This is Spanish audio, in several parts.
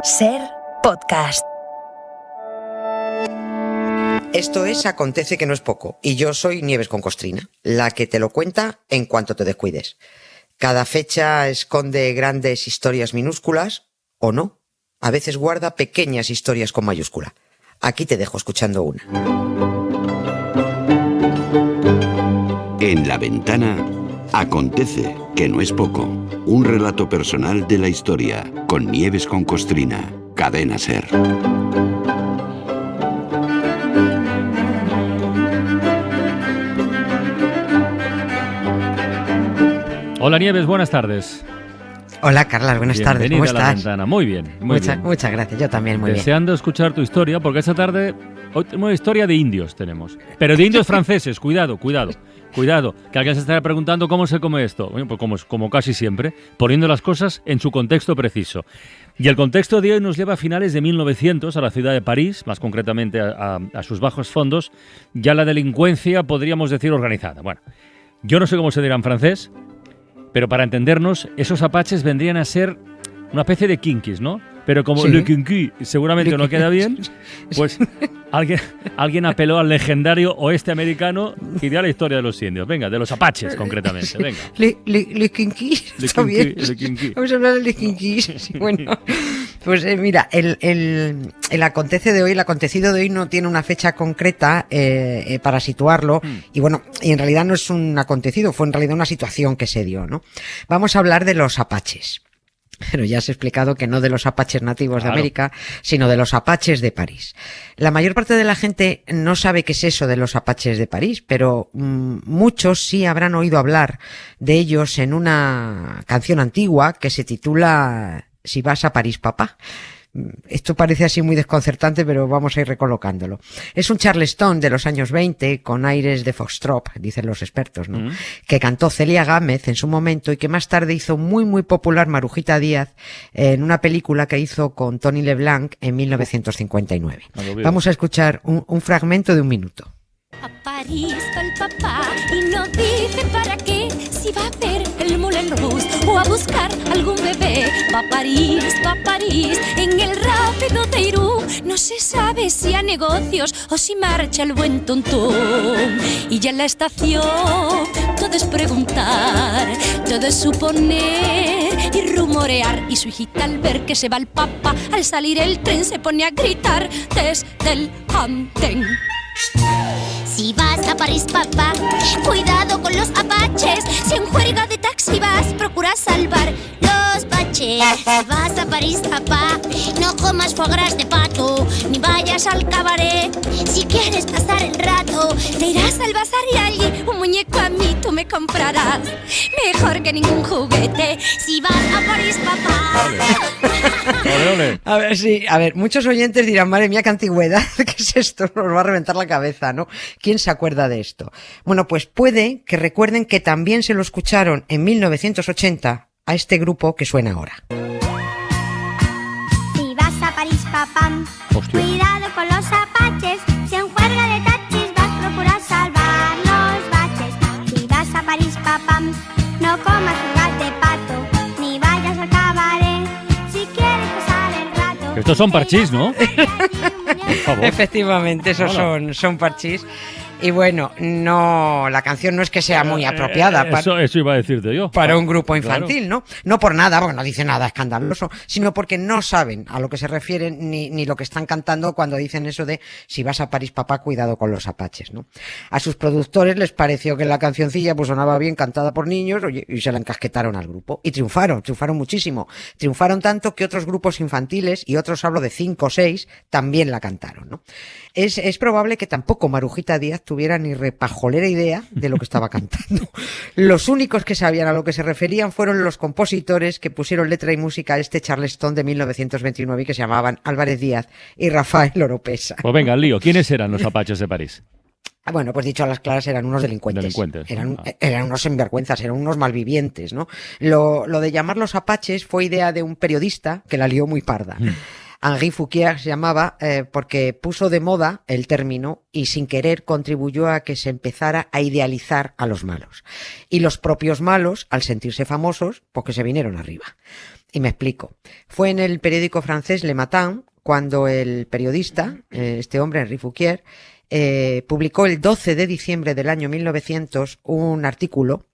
Ser podcast. Esto es Acontece que no es poco, y yo soy Nieves con Costrina, la que te lo cuenta en cuanto te descuides. Cada fecha esconde grandes historias minúsculas, o no. A veces guarda pequeñas historias con mayúscula. Aquí te dejo escuchando una. En La Ventana, Acontece que no es poco. Un relato personal de la historia, con Nieves con Costrina, Cadena Ser. Hola Nieves, buenas tardes. Hola Carla, buenas tardes, ¿cómo Bienvenida a La estás? Ventana. Muy bien, muy bien. Muchas gracias, yo también muy bien. Deseando escuchar tu historia, porque esta tarde hoy tenemos una historia de indios tenemos. Pero de indios franceses, cuidado, que alguien se estará preguntando cómo se come esto. Bueno, pues como casi siempre, poniendo las cosas en su contexto preciso. Y el contexto de hoy nos lleva a finales de 1900 a la ciudad de París, más concretamente a sus bajos fondos, ya la delincuencia, podríamos decir, organizada. Bueno, yo no sé cómo se dirá en francés, pero para entendernos, esos apaches vendrían a ser una especie de kinkis, ¿no? Pero como Sí. le kinky seguramente no queda bien, pues alguien apeló al legendario oeste americano y dio la historia de los indios. Venga, de los apaches concretamente, venga. Le kinky, está bien. Le kinky. Vamos a hablar de le kinky. Sí, bueno, pues mira, el acontecido de hoy no tiene una fecha concreta para situarlo. Y bueno, y en realidad no es un acontecido, fue en realidad una situación que se dio, ¿no? Vamos a hablar de los apaches. Pero ya has explicado que no de los apaches nativos de América, sino de los apaches de París. La mayor parte de la gente no sabe qué es eso de los apaches de París, pero muchos sí habrán oído hablar de ellos en una canción antigua que se titula Si vas a París, papá. Esto parece así muy desconcertante, pero vamos a ir recolocándolo. Es un charleston de los años 20, con aires de foxtrot, dicen los expertos, ¿no? Que cantó Celia Gámez en su momento y que más tarde hizo muy popular Marujita Díaz en una película que hizo con Tony LeBlanc en 1959. Vamos a escuchar un fragmento de un minuto. A París va el papá y no dice para qué, si va a ver el Moulin Rouge o a buscar algún bebé. Va a París, en el rápido de Irún. No se sabe si a negocios o si marcha el buen tontón. Y ya en la estación todo es preguntar, todo es suponer y rumorear. Y su hijita al ver que se va el papá, al salir el tren se pone a gritar desde el andén. Si vas a París, papá, cuidado con los apaches. Si en juerga de taxi vas, procura salvar los baches. Si vas a París, papá, no comas foie gras de pato, ni vayas al cabaret. Si quieres pasar el rato, te irás al bazar y allí un muñeco a mí tú me comprarás. Mejor que ningún juguete. Si vas a París, papá. Ole. A ver, muchos oyentes dirán, madre mía, qué antigüedad, ¿qué es esto? Nos va a reventar la cabeza, ¿no? ¿Quién se acuerda de esto? Bueno, pues puede que recuerden que también se lo escucharon en 1980 a este grupo que suena ahora. Si vas a París, papá, Hostia. cuidado con los apaches. Si en juerga de taxis vas, procura salvar los baches. Si vas a París, papá, no comas jugas de pato, ni vayas al cabaret. Si quieres pasar el rato. Estos son parchís, ¿no? Por favor. Efectivamente, esos son parchís. Y bueno, no, la canción no es que sea muy apropiada Eso iba a decirte yo. para un grupo infantil, Claro. ¿no? No por nada, porque no dice nada escandaloso, sino porque no saben a lo que se refieren ni lo que están cantando cuando dicen eso de si vas a París, papá, cuidado con los apaches, ¿no? A sus productores les pareció que la cancioncilla pues sonaba bien cantada por niños, oye, y se la encasquetaron al grupo. Y triunfaron muchísimo. Triunfaron tanto que otros grupos infantiles, y otros hablo de 5 o 6, también la cantaron, ¿no? Es probable que tampoco Marujita Díaz tuviera ni repajolera idea de lo que estaba cantando. Los únicos que sabían a lo que se referían fueron los compositores que pusieron letra y música a este charleston de 1929 y que se llamaban Álvarez Díaz y Rafael Oropesa. Pues venga, al lío. ¿Quiénes eran los apaches de París? Bueno, pues dicho a las claras, eran unos delincuentes. Eran unos sinvergüenzas, eran unos malvivientes, ¿no? Lo de llamarlos apaches fue idea de un periodista que la lió muy parda. Henri Fouquier se llamaba porque puso de moda el término y sin querer contribuyó a que se empezara a idealizar a los malos. Y los propios malos, al sentirse famosos, pues que se vinieron arriba. Y me explico. Fue en el periódico francés Le Matin cuando el periodista, este hombre, Henri Fouquier, publicó el 12 de diciembre del año 1900 un artículo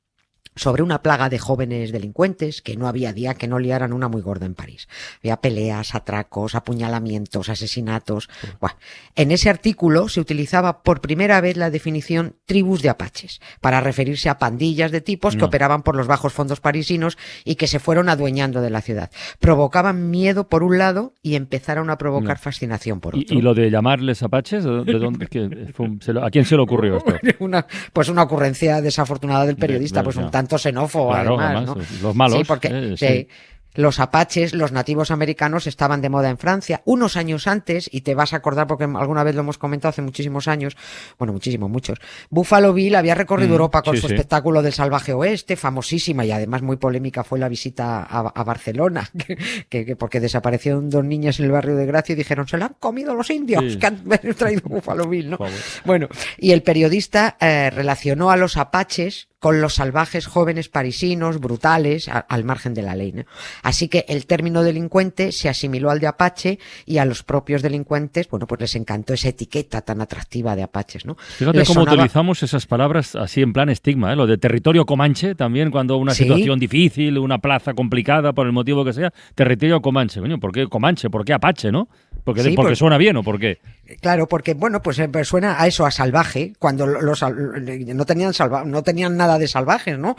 sobre una plaga de jóvenes delincuentes, que no había día que no liaran una muy gorda en París. Había peleas, atracos, apuñalamientos, asesinatos. Bueno, en ese artículo se utilizaba por primera vez la definición tribus de apaches, para referirse a pandillas de tipos que operaban por los bajos fondos parisinos y que se fueron adueñando de la ciudad. Provocaban miedo por un lado y empezaron a provocar fascinación por otro. ¿Y lo de llamarles apaches? ¿De dónde? ¿A quién se le ocurrió esto? Una ocurrencia desafortunada del periodista, pues un tanto xenófobo, claro, además, ¿no? Los malos. Sí, porque los apaches, los nativos americanos, estaban de moda en Francia unos años antes, y te vas a acordar porque alguna vez lo hemos comentado hace muchísimos años, bueno, muchos. Buffalo Bill había recorrido Europa con su espectáculo del salvaje oeste, famosísima, y además muy polémica fue la visita a Barcelona, que porque desaparecieron 2 niñas en el barrio de Gracia y dijeron, se la han comido los indios que han traído Buffalo Bill, ¿no? Bueno, y el periodista relacionó a los apaches con los salvajes jóvenes parisinos, brutales, al margen de la ley, ¿no? Así que el término delincuente se asimiló al de apache, y a los propios delincuentes, bueno, pues les encantó esa etiqueta tan atractiva de apaches, ¿no? Fíjate cómo utilizamos esas palabras así en plan estigma, ¿eh? Lo de territorio comanche, también cuando una situación difícil, una plaza complicada, por el motivo que sea, territorio comanche. Coño, ¿por qué comanche? ¿Por qué apache, no? Porque suena bien, ¿o por qué? Claro, porque bueno, pues suena a eso, a salvaje, cuando no tenían nada de salvajes, ¿no?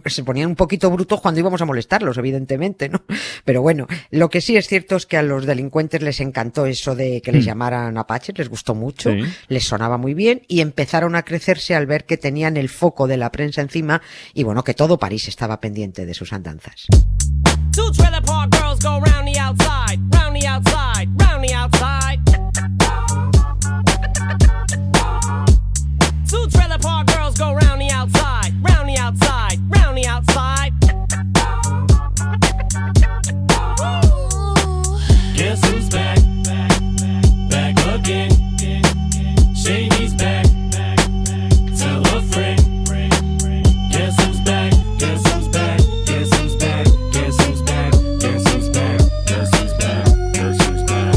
Se ponían un poquito brutos cuando íbamos a molestarlos, evidentemente, ¿no? Pero bueno, lo que sí es cierto es que a los delincuentes les encantó eso de que les llamaran apaches, les gustó mucho, les sonaba muy bien, y empezaron a crecerse al ver que tenían el foco de la prensa encima, y bueno, que todo París estaba pendiente de sus andanzas. Two trailer park girls go round the outside, round the outside, round the outside. Two trailer park girls go round the outside, round the outside, round the outside. Guess who's back? Back again. Shady's back. Tell a friend. Guess who's back? Guess who's back? Guess who's back? Guess who's back? Guess who's back? Guess who's back? Guess who's back?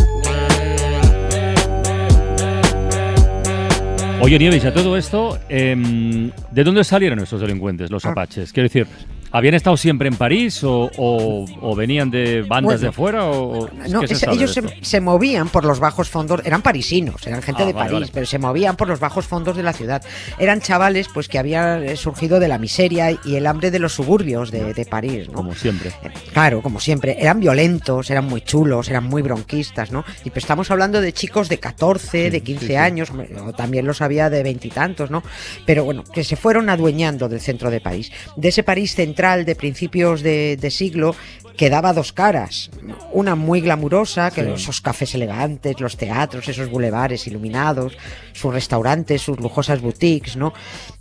Oye, Nieves, a todo esto, ¿de dónde salieron estos delincuentes, los apaches? Quiero decir, ¿habían estado siempre en París o venían de bandas de fuera? No, ellos se movían por los bajos fondos, eran parisinos, eran gente de París, pero se movían por los bajos fondos de la ciudad. Eran chavales pues que habían surgido de la miseria y el hambre de los suburbios de París, ¿no? Como siempre. Claro, como siempre. Eran violentos, eran muy chulos, eran muy bronquistas, ¿no? Y pues estamos hablando de chicos de 14, de 15 años, o también los había de 20 y tantos, ¿no? Pero bueno, que se fueron adueñando del centro de París. De ese París central de principios de siglo, que daba 2 caras. Una muy glamurosa, que esos cafés elegantes, los teatros, esos bulevares iluminados, sus restaurantes, sus lujosas boutiques, ¿no?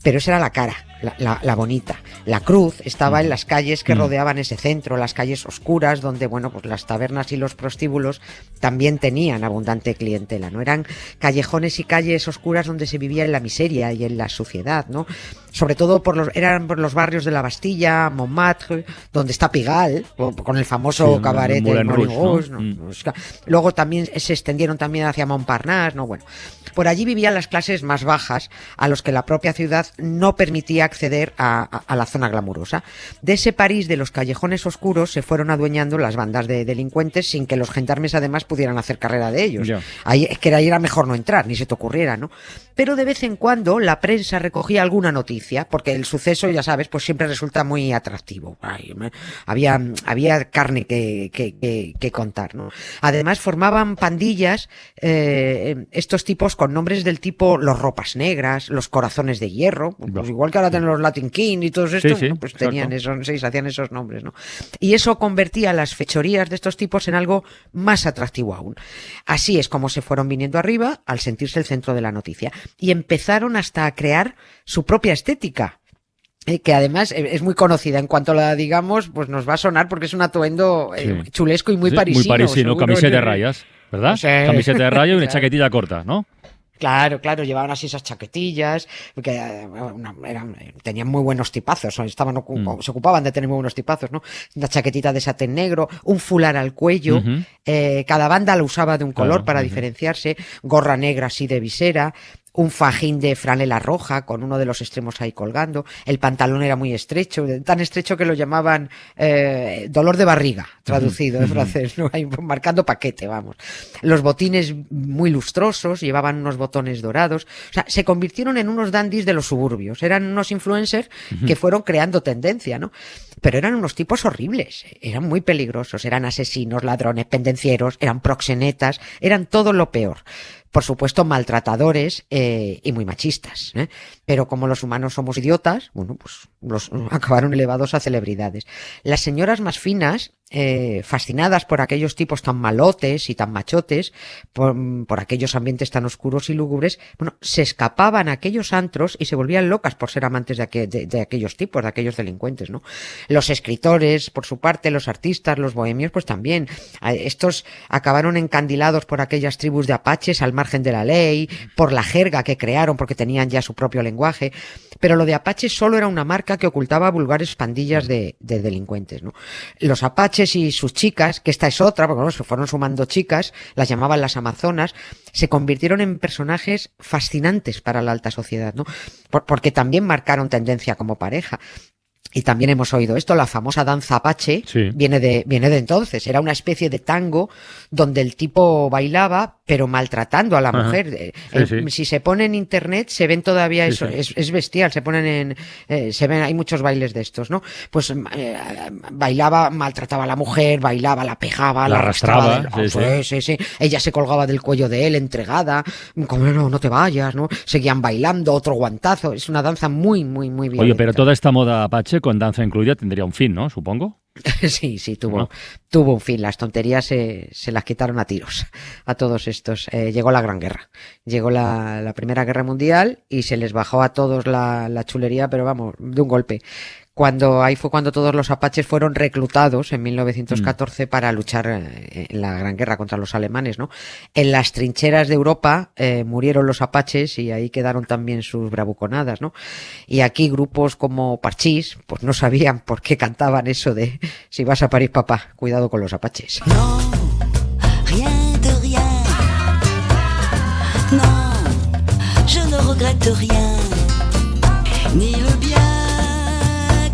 Pero esa era la cara, la bonita. La cruz estaba en las calles que rodeaban ese centro, las calles oscuras, donde, bueno, pues las tabernas y los prostíbulos también tenían abundante clientela, ¿no? Eran callejones y calles oscuras donde se vivía en la miseria y en la suciedad, ¿no? Sobre todo eran por los barrios de la Bastilla, Montmartre, donde está Pigalle, con el famoso cabaret de Moulin Rouge, ¿no? Luego también se extendieron también hacia Montparnasse, ¿no? Bueno, por allí vivían las clases más bajas, a los que la propia ciudad no permitía acceder a la zona glamurosa. De ese París de los callejones oscuros se fueron adueñando las bandas de delincuentes, sin que los gendarmes además pudieran hacer carrera de ellos. Ahí era mejor no entrar, ni se te ocurriera, ¿no? Pero de vez en cuando la prensa recogía alguna noticia, porque el suceso, ya sabes, pues siempre resulta muy atractivo. Había carne que contar, ¿no? Además formaban pandillas estos tipos con nombres del tipo los Ropas Negras, los Corazones de Hierro, pues igual que ahora tienen los Latin King y todos estos, ¿no? Pues tenían hacían esos nombres, ¿no? Y eso convertía las fechorías de estos tipos en algo más atractivo aún. Así es como se fueron viniendo arriba al sentirse el centro de la noticia, y empezaron hasta a crear su propia estética, que además es muy conocida. En cuanto la digamos, pues nos va a sonar, porque es un atuendo chulesco y muy parisino. Muy parisino, camiseta de rayas, ¿verdad? Camiseta de rayas y una chaquetilla corta, ¿no? Claro, llevaban así esas chaquetillas, que tenían muy buenos tipazos, se ocupaban de tener muy buenos tipazos, ¿no? Una chaquetita de satén negro, un fular al cuello, cada banda lo usaba de un color para diferenciarse, gorra negra así de visera, un fajín de franela roja con uno de los extremos ahí colgando, el pantalón era muy estrecho, tan estrecho que lo llamaban dolor de barriga, traducido en francés, ¿no? Ahí marcando paquete, vamos. Los botines muy lustrosos, llevaban unos botones dorados, o sea, se convirtieron en unos dandis de los suburbios, eran unos influencers que fueron creando tendencia, ¿no? Pero eran unos tipos horribles, eran muy peligrosos, eran asesinos, ladrones, pendencieros, eran proxenetas, eran todo lo peor. Por supuesto, maltratadores y muy machistas, ¿eh? Pero como los humanos somos idiotas, bueno, pues los acabaron elevados a celebridades. Las señoras más finas, fascinadas por aquellos tipos tan malotes y tan machotes, por aquellos ambientes tan oscuros y lúgubres, bueno, se escapaban a aquellos antros y se volvían locas por ser amantes de aquellos tipos, de aquellos delincuentes, ¿no? Los escritores, por su parte, los artistas, los bohemios, pues también. Estos acabaron encandilados por aquellas tribus de apaches al margen de la ley, por la jerga que crearon porque tenían ya su propio lenguaje, pero lo de apaches solo era una marca que ocultaba vulgares pandillas de delincuentes, ¿no? Los apaches y sus chicas, que esta es otra, porque bueno, se fueron sumando chicas, las llamaban las amazonas, se convirtieron en personajes fascinantes para la alta sociedad, ¿no? Porque también marcaron tendencia como pareja. Y también hemos oído esto, la famosa danza apache, sí, viene de entonces, era una especie de tango donde el tipo bailaba, pero maltratando a la mujer. Sí. Si se pone en internet, se ven todavía eso, sí. Es bestial, se ponen hay muchos bailes de estos, ¿no? Pues bailaba, maltrataba a la mujer, bailaba, la pejaba, la arrastraba. Sí. Ella se colgaba del cuello de él, entregada, como no te vayas, ¿no? Seguían bailando, otro guantazo, es una danza muy, muy, muy violenta. Oye, pero toda esta moda apache con danza incluida tendría un fin, ¿no? Supongo. Sí, tuvo un fin. Las tonterías se las quitaron a tiros a todos estos. Llegó la Gran Guerra. Llegó la Primera Guerra Mundial y se les bajó a todos la chulería, pero vamos, de un golpe. Ahí fue cuando todos los apaches fueron reclutados en 1914 para luchar en la Gran Guerra contra los alemanes, ¿no? En las trincheras de Europa murieron los apaches y ahí quedaron también sus bravuconadas, ¿no? Y aquí grupos como Parchís, pues no sabían por qué cantaban eso de si vas a París, papá, cuidado con los apaches. No, rien de rien. No, je ne regrette rien. Ni le bien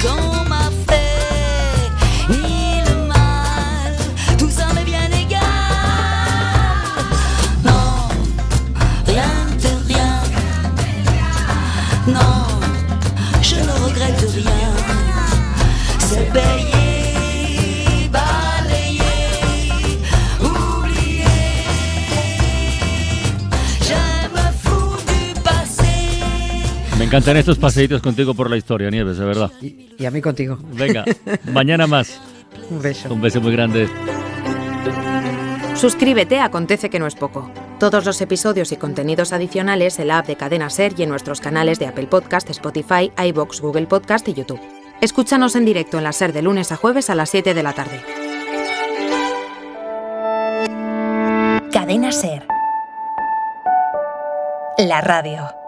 qu'on m'a fait, ni le mal, tout ça m'est bien égal. Non, rien de rien. Non, je ne regrette rien. C'est payé, balayé, oublié. Je me fous du passé. Me encantan estos paseitos contigo por la historia, Nieves, de verdad. Y a mí contigo. Venga, mañana más. Un beso. Un beso muy grande. Suscríbete a Acontece que no es poco. Todos los episodios y contenidos adicionales en la app de Cadena SER y en nuestros canales de Apple Podcast, Spotify, iVoox, Google Podcast y YouTube. Escúchanos en directo en la SER de lunes a jueves a las 7 de la tarde. Cadena SER. La radio.